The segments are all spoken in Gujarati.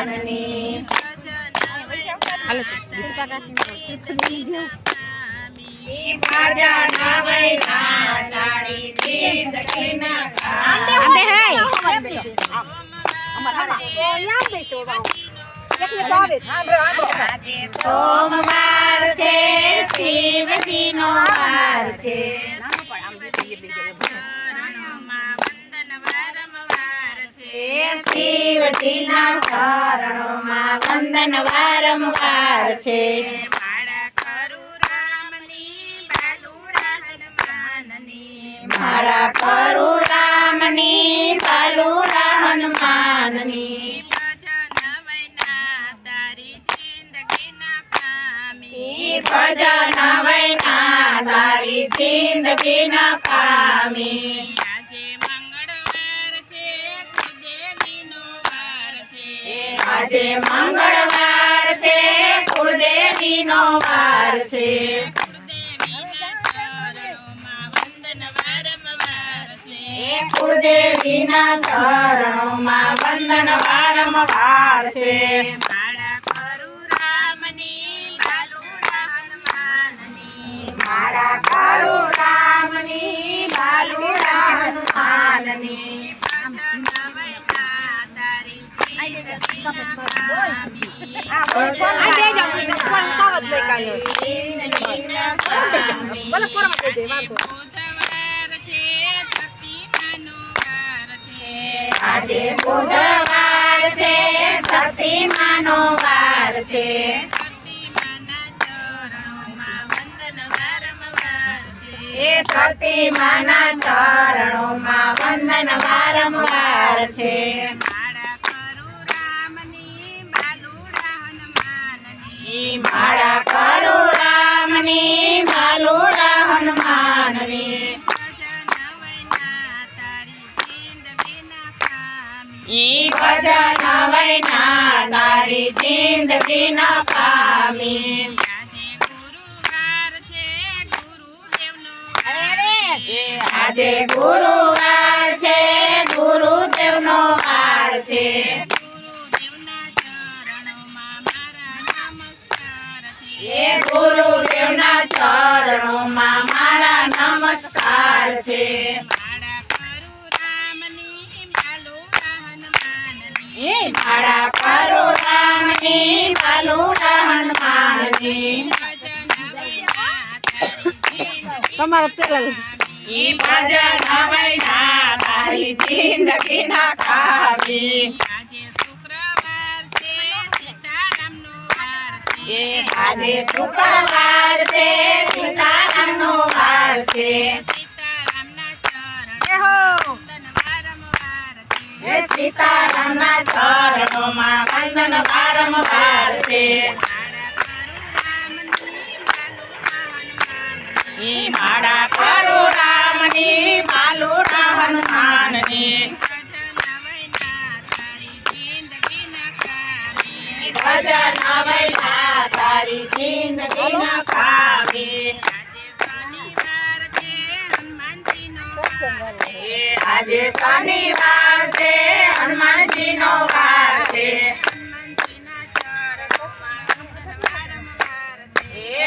હનુમાનની ભજન વૈના તારી જિંદગીના આજે સોમવાર છે શિવજીનો વાર છે શિવજીના ચરણોમાં વંદન વારંવાર છે માળા કરું રામની બાલુડા હનુમાનની ભજન વૈના તારી જિંદગીના કામી આજે મંગળવાર છે કુળદેવીનો વાર છે કુળદેવીના ચરણોમાં વંદન વારંવાર છે માળા કરું રામની બાલુડા હનુમાનની આજે બુધવાર છે સતીમાનો વાર છે સતીમાના ચરણોમાં વંદન વારંવાર છે માળા કરું રામની બાલુડા હનુમાનની ભજન વૈના તારી જિંદગીના કામી આજે ગુરુવાર છે ગુરુદેવનો વાર છે ગુરુદેવના ચરણોમાં મારા નમસ્કાર છે માળા કરું રામની બાલુડા હનુમાનની તમારા પેલા ભજન વૈના તારી જિંદગીના કામી આજે શુક્રવાર છે સીતારામનો વાર છે સીતારામના ચરણોમાં વંદન વારંવાર છે માળા કરું રામની બાલુડા હનુમાનની ભજન વૈના તારી જિંદગીના કામી આજે શનિવાર છે હનુમાનજીનો વાર છે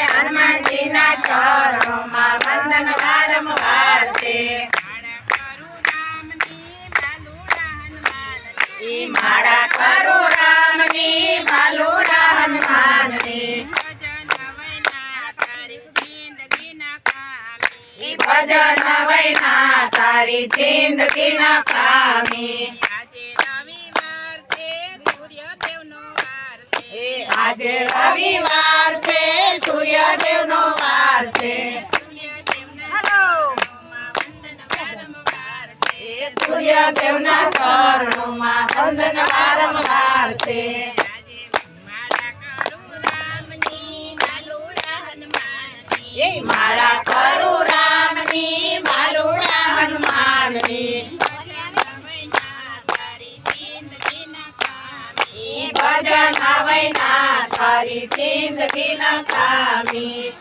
હનુમાનજીના ચરણોમાં વંદન વારંવાર છે માળા કરું રામની બાલુડા હનુમાનની ભજન વૈના તારી જિંદગીના કામી આજે રવિવાર છે સૂર્યદેવનો વાર છે સૂર્યદેવના ચરણોમાં વંદન વારંવાર છે માળા કરું રામની બાલુડા હનુમાનની ભજન વૈના તારી જિંદગીના કામી